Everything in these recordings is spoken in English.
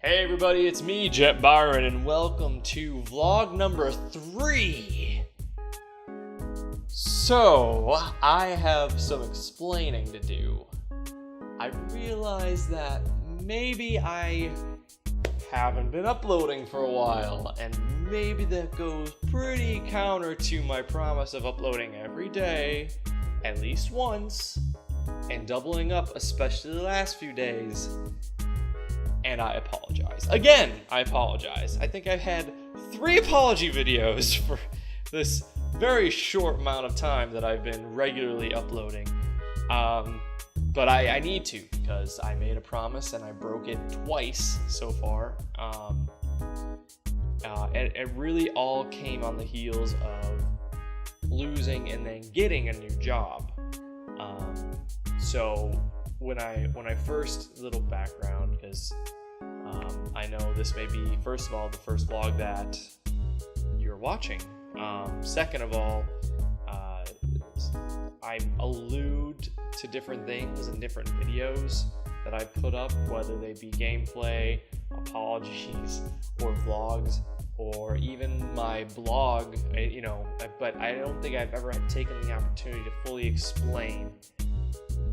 Hey everybody, it's me, Byron, and welcome to vlog number 3. So, I have some explaining to do. I realize that maybe I haven't been uploading for a while, and maybe that goes pretty counter to my promise of uploading every day, at least once, and doubling up, especially the last few days. And I apologize. Again, I apologize. I think I've had 3 apology videos for this very short amount of time that I've been regularly uploading. But I need to, because I made a promise and I broke it twice so far. It really all came on the heels of losing and then getting a new job. So when I first, little background, because I know this may be, first of all, the first vlog that you're watching. Second of all, I allude to different things in different videos that I put up, whether they be gameplay, apologies, or vlogs, or even my blog, but I don't think I've ever taken the opportunity to fully explain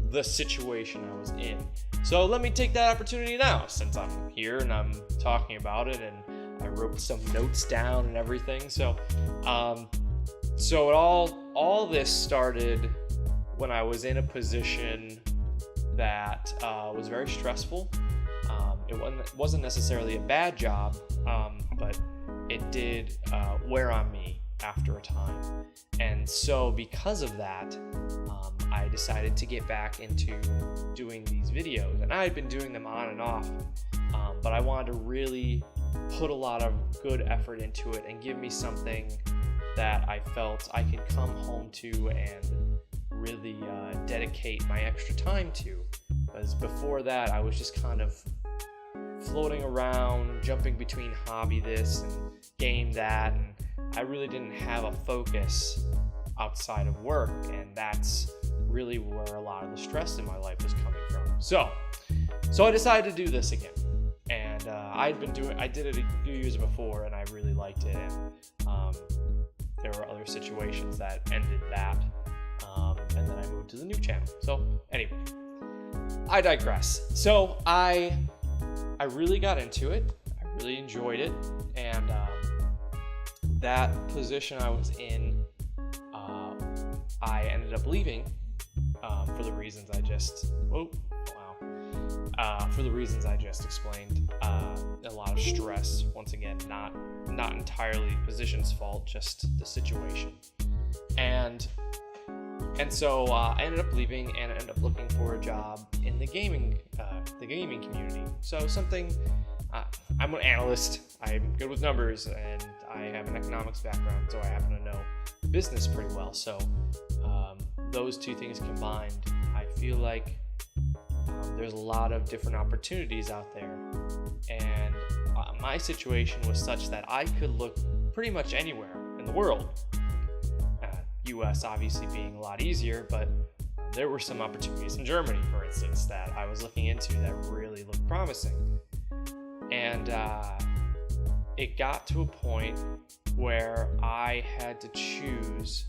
the situation I was in. So let me take that opportunity now, since I'm here and I'm talking about it, and I wrote some notes down and everything. So all this started when I was in a position that was very stressful. It wasn't necessarily a bad job, but it did wear on me after a time. And so because of that, I decided to get back into doing these videos, and I had been doing them on and off, but I wanted to really put a lot of good effort into it and give me something that I felt I could come home to and really dedicate my extra time to. Because before that, I was just kind of floating around, jumping between hobby this and game that, and I really didn't have a focus outside of work, and that's really where a lot of the stress in my life was coming from. So I decided to do this again, and I did it a few years before, and I really liked it, and there were other situations that ended that, and then I moved to the new channel. So anyway, I digress. So I really got into it. I really enjoyed it, and that position I was in, I ended up leaving for the reasons I just explained. A lot of stress, once again, not entirely the position's fault, just the situation. And so I ended up leaving and ended up looking for a job in the gaming community. So something, I'm an analyst, I'm good with numbers, and I have an economics background, so I happen to know business pretty well. So those two things combined, I feel like there's a lot of different opportunities out there, and my situation was such that I could look pretty much anywhere in the world. US obviously being a lot easier, but there were some opportunities in Germany, for instance, that I was looking into that really looked promising. And it got to a point where I had to choose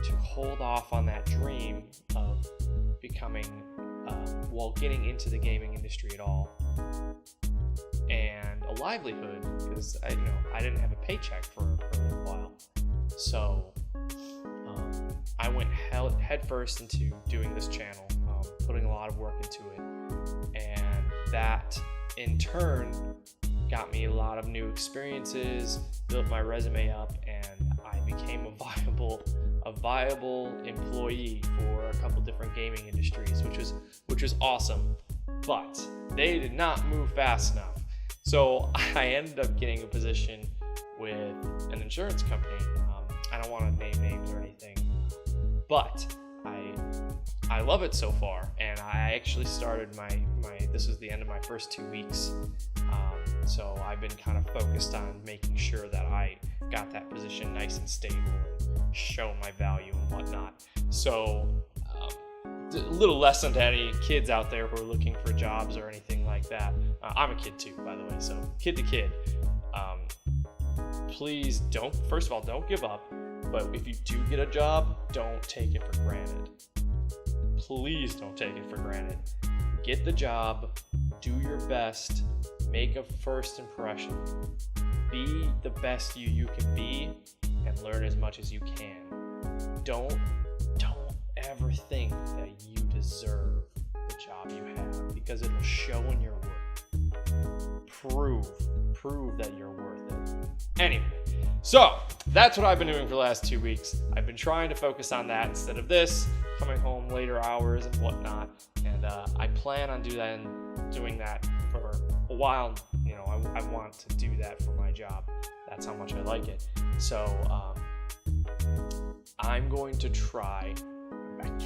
to hold off on that dream of becoming, getting into the gaming industry at all, and a livelihood, because I didn't have a paycheck for a little while. So I went headfirst into doing this channel, putting a lot of work into it, and that in turn got me a lot of new experiences, built my resume up, and I became a viable employee for a couple different gaming industries, which was awesome. But they did not move fast enough. So I ended up getting a position with an insurance company. I don't want to name names or anything, but I love it so far, and I actually started this was the end of my first 2 weeks, so I've been kind of focused on making sure that I got that position nice and stable and show my value and whatnot. So a little lesson to any kids out there who are looking for jobs or anything like that. I'm a kid too, by the way, so kid to kid. Please first of all, don't give up. But if you do get a job, don't take it for granted. Please don't take it for granted. Get the job, do your best, make a first impression. Be the best you can be, and learn as much as you can. Don't ever think that you deserve the job you have, because it'll show in your work. Prove that you're worth it. Anyway, so that's what I've been doing for the last 2 weeks. I've been trying to focus on that instead of this, coming home later hours and whatnot. And I plan on doing that for a while. You know, I want to do that for my job. That's how much I like it. So I'm going to try.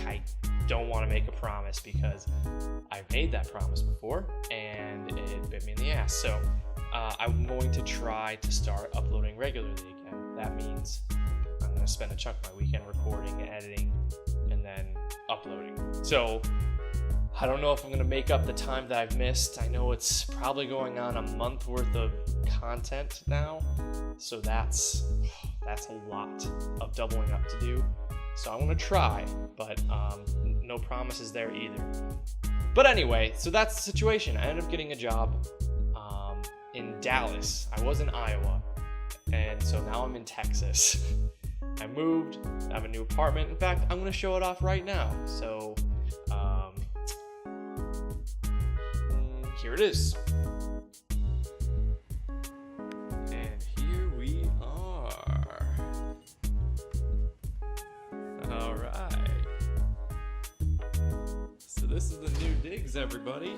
I don't want to make a promise because I've made that promise before and it bit me in the ass. So I'm going to try to start uploading regularly again. That means I'm going to spend a chunk of my weekend recording, editing, and then uploading. So I don't know if I'm going to make up the time that I've missed. I know it's probably going on a month worth of content now. So that's a lot of doubling up to do. So I'm going to try, but no promises there either. But anyway, so that's the situation. I ended up getting a job in Dallas. I was in Iowa, and so now I'm in Texas. I moved, I have a new apartment. In fact, I'm going to show it off right now. So here it is. And here we are. All right. So this is the new digs, everybody.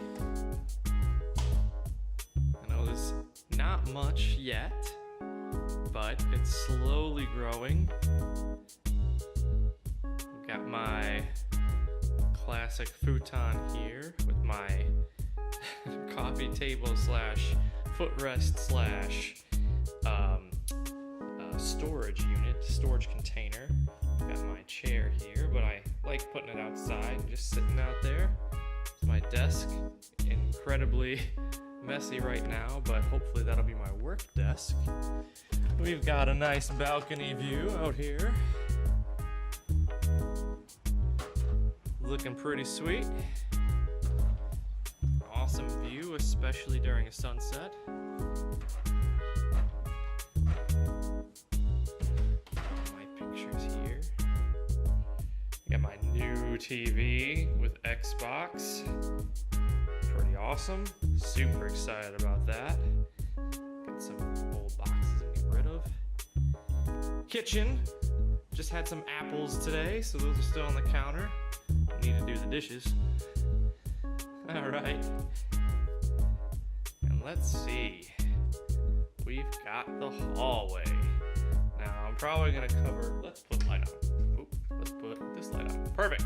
I know there's not much yet, but it's slowly growing. I've got my classic futon here with my coffee table / footrest / storage unit, storage container. Got my chair here, but I like putting it outside, just sitting out there. It's my desk, incredibly messy right now, but hopefully that'll be my work desk. We've got a nice balcony view out here. Looking pretty sweet. Awesome view, especially during a sunset. My pictures here. Got my new TV with Xbox. Pretty awesome. Super excited about that. Got some old boxes to get rid of. Kitchen. Just had some apples today, so those are still on the counter. Need to do the dishes. Alright. And let's see. We've got the hallway. Now I'm probably gonna cover, let's put light on. Oop, let's put this light on. Perfect.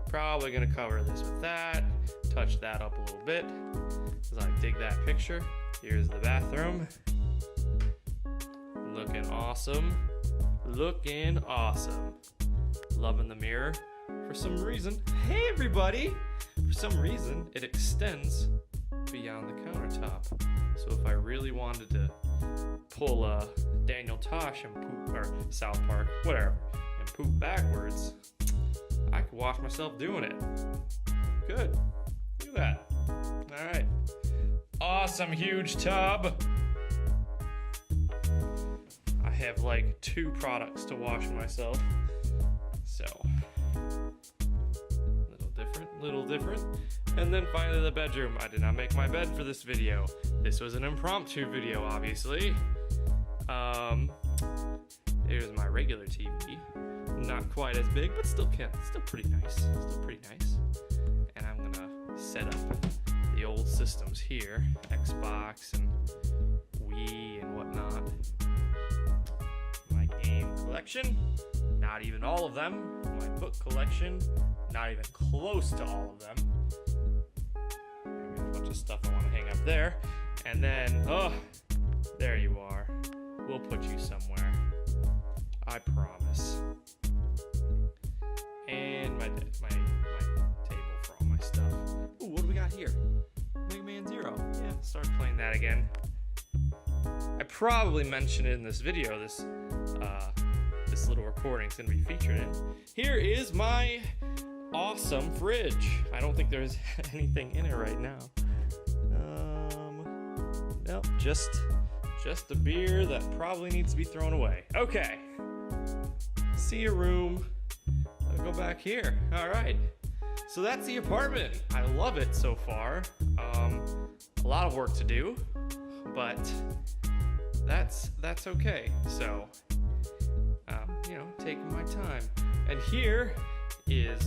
Probably gonna cover this with that. Touch that up a little bit. As I dig that picture. Here's the bathroom. Looking awesome. Looking awesome. Loving the mirror. For some reason, hey everybody! For some reason, it extends beyond the countertop. So if I really wanted to pull a Daniel Tosh and poop, or South Park, whatever, and poop backwards, I could watch myself doing it. Good. Look at that. Alright. Awesome huge tub. I have like 2 products to wash myself. So, little different. And then finally the bedroom. I did not make my bed for this video. This was an impromptu video, obviously. Here's my regular TV. Not quite as big, but still pretty nice. Still pretty nice. And I'm gonna set up the old systems here. Xbox and Wii and whatnot. My game collection. Not even all of them. My book collection. Not even close to all of them. I've got a bunch of stuff I want to hang up there. And then, oh, there you are. We'll put you somewhere. I promise. And my start playing that again. I probably mentioned it in this video. This little recording is going to be featured in. Here is my awesome fridge. I don't think there's anything in it right now. Nope, just a beer that probably needs to be thrown away. Okay. See a room. I'll go back here. All right. So that's the apartment. I love it so far. A lot of work to do, but that's okay. So, taking my time. And here is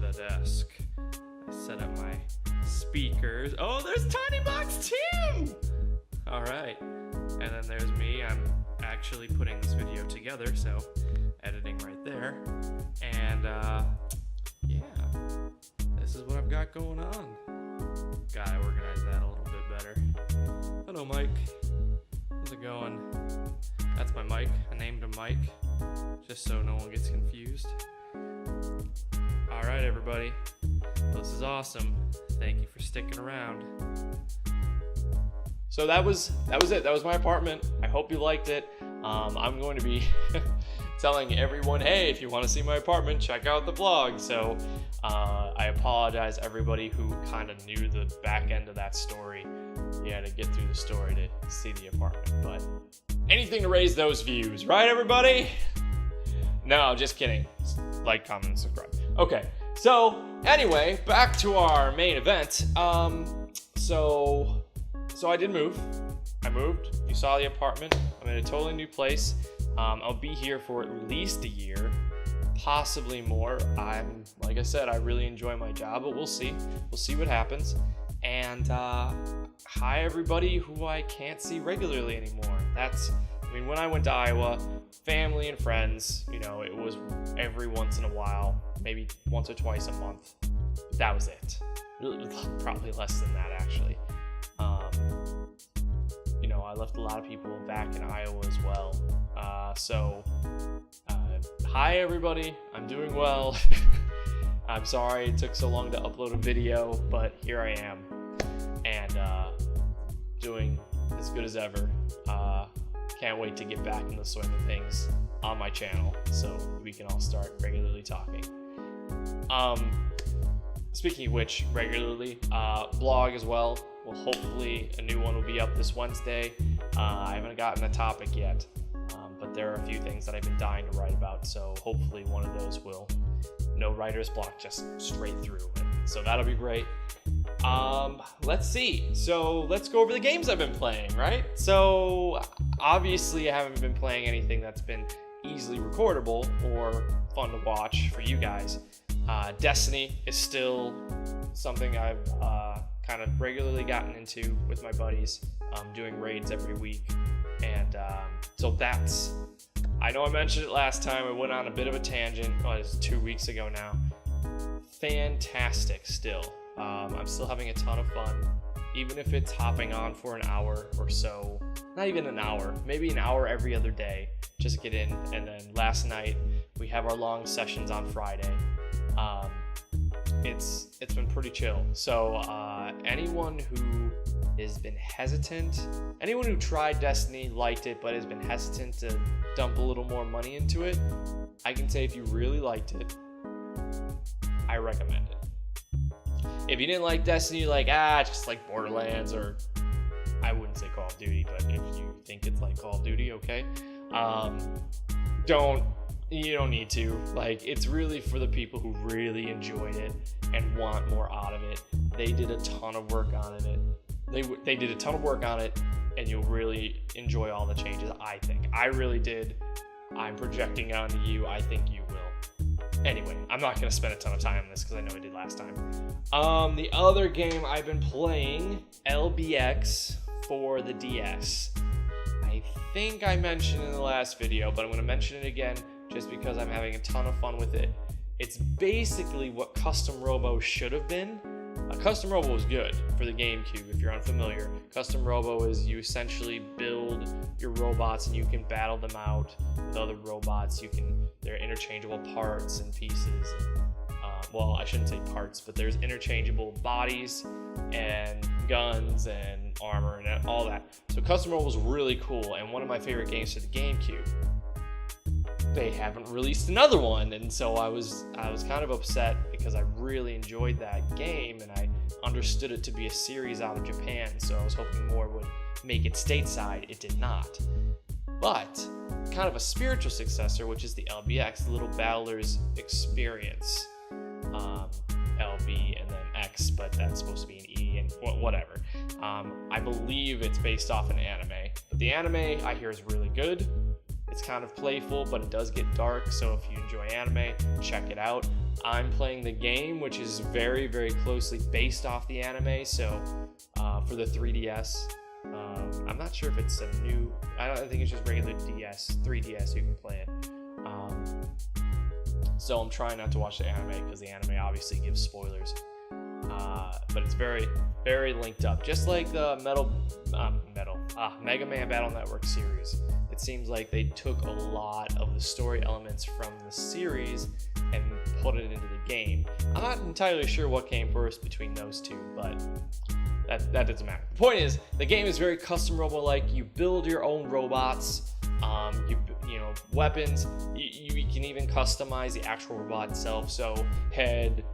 the desk. I set up my speakers. Oh, there's Tiny Box Tim! All right. And then there's me. I'm actually putting this video together, so editing right there. And, this is what I've got going on. Gotta organize that a little bit better. Hello, Mike. How's it going? That's my mic. I named him Mike, just so no one gets confused. All right, everybody. This is awesome. Thank you for sticking around. So that was it. That was my apartment. I hope you liked it. I'm going to be telling everyone, hey, if you want to see my apartment, check out the blog. So I apologize, everybody who kind of knew the back end of that story. You had to get through the story to see the apartment, but anything to raise those views, right, everybody? No, just kidding. Like, comment, and subscribe. Okay, so anyway, back to our main event. So I did move. I moved. You saw the apartment. I'm in a totally new place. I'll be here for at least a year, possibly more. Like I said, I really enjoy my job, but we'll see. We'll see what happens. And hi, everybody who I can't see regularly anymore. When I went to Iowa, family and friends, it was every once in a while, maybe once or twice a month. That was it. Probably less than that, actually. I left a lot of people back in Iowa as well. Hi, everybody. I'm doing well. I'm sorry it took so long to upload a video, but here I am, and doing as good as ever. Can't wait to get back in the swing of things on my channel so we can all start regularly talking. Speaking of which, regularly, blog as well. Well, hopefully a new one will be up this Wednesday. I haven't gotten a topic yet, but there are a few things that I've been dying to write about, so hopefully one of those will. No writer's block, just straight through. So that'll be great. Let's see. So let's go over the games I've been playing, right? So obviously I haven't been playing anything that's been easily recordable or fun to watch for you guys. Destiny is still something I've kind of regularly gotten into with my buddies, doing raids every week. And so I know I mentioned it last time. I went on a bit of a tangent. It was 2 weeks ago now. Fantastic still. I'm still having a ton of fun, even if it's hopping on for an hour or so. Not even an hour, maybe an hour every other day. Just get in. And then last night we have our long sessions on Friday. It's been pretty chill. So anyone who has been hesitant, anyone who tried Destiny, liked it, but has been hesitant to dump a little more money into it, I can say if you really liked it, I recommend it. If you didn't like Destiny, just like Borderlands, or I wouldn't say Call of Duty, but if you think it's like Call of Duty, okay, you don't need to. It's really for the people who really enjoyed it and want more out of it. They did a ton of work on it. They did a ton of work on it, and you'll really enjoy all the changes, I think. I really did. I'm projecting onto you. I think you will. Anyway, I'm not going to spend a ton of time on this because I know I did last time. The other game I've been playing, LBX for the DS. I think I mentioned in the last video, but I'm going to mention it again just because I'm having a ton of fun with it. It's basically what Custom Robo should have been. Custom Robo is good for the GameCube if you're unfamiliar. Custom Robo is you essentially build your robots and you can battle them out with other robots. They're interchangeable parts and pieces. well, I shouldn't say parts, but there's interchangeable bodies and guns and armor and all that. So custom mode was really cool, and one of my favorite games for the GameCube. They haven't released another one, and so I was kind of upset because I really enjoyed that game and I understood it to be a series out of Japan, so I was hoping more would make it stateside. It did not. But kind of a spiritual successor, which is the LBX, Little Battlers Experience. LB and then X, but that's supposed to be an E and whatever. I believe it's based off an anime, but the anime I hear is really good. It's kind of playful, but it does get dark, so if you enjoy anime, check it out. I'm playing the game, which is very, very closely based off the anime, so for the 3DS, I'm not sure if it's a new, I think it's just regular DS, 3DS, you can play it. So I'm trying not to watch the anime, because the anime obviously gives spoilers. But it's very, very linked up, just like the Mega Man Battle Network series. It seems like they took a lot of the story elements from the series and put it into the game. I'm not entirely sure what came first between those two, but that doesn't matter. The point is, the game is very custom robot-like. You build your own robots, you know, weapons. You can even customize the actual robot itself. So head,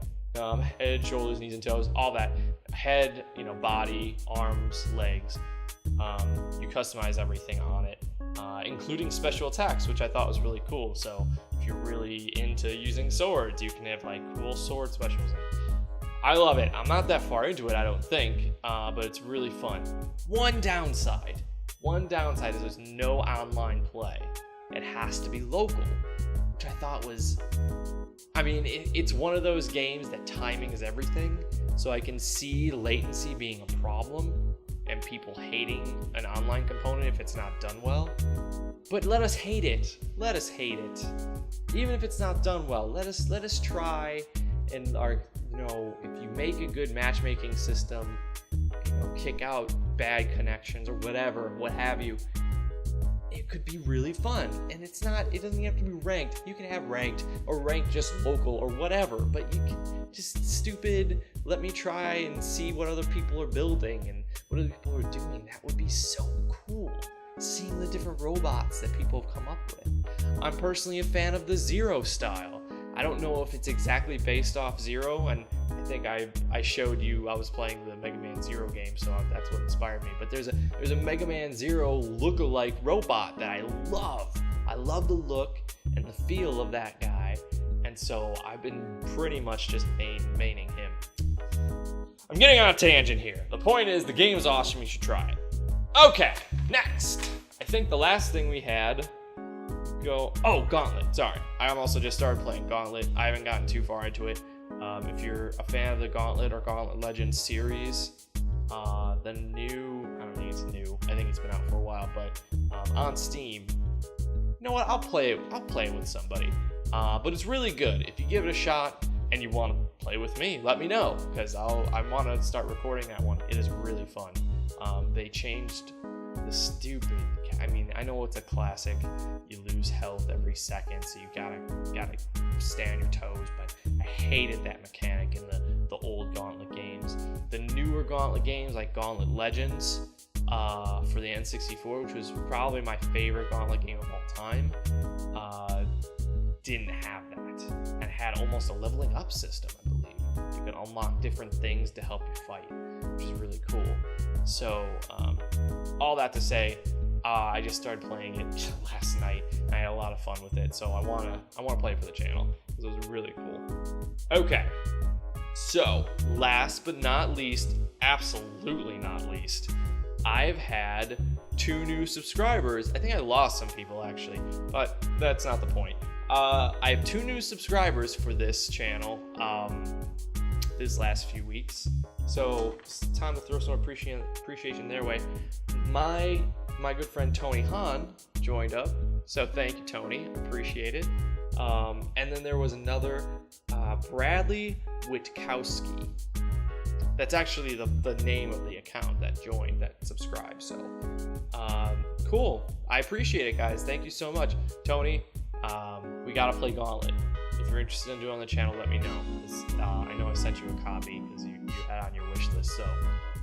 shoulders, knees and toes, all that. Head, you know, body, arms, legs. You customize everything on it, including special attacks, which I thought was really cool. So if you're really into using swords, you can have like cool sword specials. I love it. I'm not that far into it, I don't think, but it's really fun. One downside is there's no online play. It has to be local, which I thought was, I mean, it's one of those games that timing is everything. So I can see latency being a problem and people hating an online component if it's not done well. But let us hate it. Let us hate it. Even if it's not done well, let us try and if you make a good matchmaking system, kick out bad connections or whatever, what have you, it could be really fun. And it doesn't have to be ranked. You can have ranked or ranked just local or whatever, but you can just stupid, let me try and see what other people are building and what other people are doing. That would be so cool, seeing the different robots that people have come up with. I'm personally a fan of the Zero style. I don't know if it's exactly based off Zero, and I think I showed you I was playing the Mega Man Zero game, so that's what inspired me. But there's a Mega Man Zero look-alike robot that I love. I love the look and the feel of that guy, and so I've been pretty much just maining him. I'm getting on a tangent here. The point is, the game is awesome. You should try it. Okay, next. I think the last thing we had. Gauntlet. Sorry, I also just started playing Gauntlet. I haven't gotten too far into it. If you're a fan of the Gauntlet or Gauntlet Legends series, the new, I don't think it's new. I think it's been out for a while, but on Steam. You know what? I'll play it with somebody. But it's really good. If you give it a shot and you want to play with me, let me know, because I want to start recording that one. It is really fun. They changed the stupid. I mean, I know it's a classic. You lose health every second, so you gotta stay on your toes. But I hated that mechanic in the old Gauntlet games. The newer Gauntlet games, like Gauntlet Legends, for the N64, which was probably my favorite Gauntlet game of all time, didn't have that, and had almost a leveling up system, I believe. You could unlock different things to help you fight, which is really cool. So, all that to say, I just started playing it last night. And I had a lot of fun with it, so I wanna play it for the channel because it was really cool. Okay, so last but not least, absolutely not least, I've had 2 new subscribers. I think I lost some people actually, but that's not the point. I have 2 new subscribers for this channel this last few weeks, so it's time to throw some appreciation their way. My good friend Tony Hahn joined up, so thank you, Tony, appreciate it. And then there was another Bradley Witkowski. That's actually the name of the account that joined, that subscribed. So cool, I appreciate it, guys. Thank you so much, Tony. We gotta play Gauntlet. If you're interested in doing it on the channel, let me know. I know I sent you a copy because you had it on your wish list, so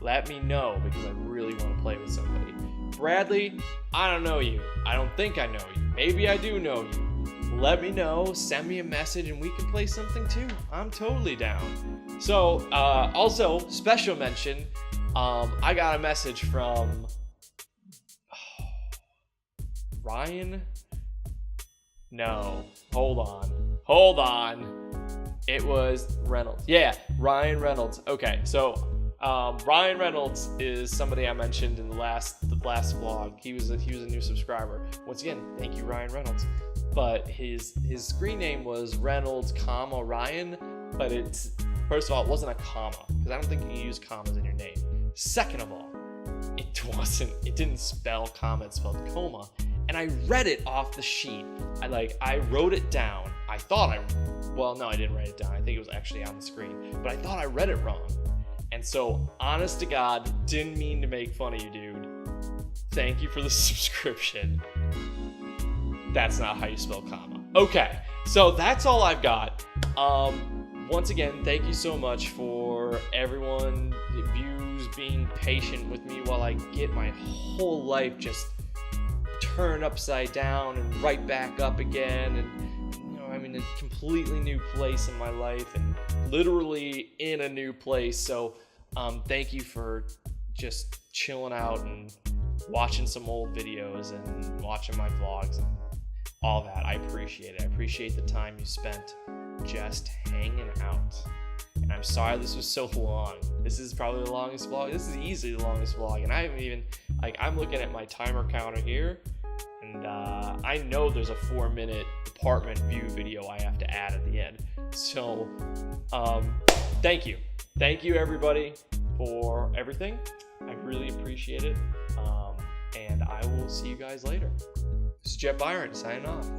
let me know because I really want to play with somebody. Bradley, I don't know you. I don't think I know you. Maybe I do know you. Let me know, send me a message, and we can play something too. I'm totally down. So, also, special mention, I got a message from Ryan. No, hold on. It was Reynolds. Yeah, Ryan Reynolds. Okay, so Ryan Reynolds is somebody I mentioned in the last vlog. He was a new subscriber. Once again, thank you, Ryan Reynolds. But his screen name was Reynolds, Ryan. But first of all, it wasn't a comma because I don't think you use commas in your name. Second of all, it didn't spell comma, it spelled coma. And I read it off the sheet. I wrote it down. Well, no, I didn't write it down. I think it was actually on the screen. But I thought I read it wrong. And so, honest to God, didn't mean to make fun of you, dude. Thank you for the subscription. That's not how you spell comma. Okay, so that's all I've got. Once again, thank you so much for everyone, the views, being patient with me while I get my whole life just turned upside down and right back up again. And I'm in a completely new place in my life and literally in a new place. So thank you for just chilling out and watching some old videos and watching my vlogs and all that. I appreciate it. I appreciate the time you spent just hanging out. And I'm sorry this was so long. This is probably the longest vlog. This is easily the longest vlog. And I haven't even, I'm looking at my timer counter here. And I know there's a 4-minute apartment view video I have to add at the end. So, thank you. Thank you, everybody, for everything. I really appreciate it. And I will see you guys later. This is Byron signing off.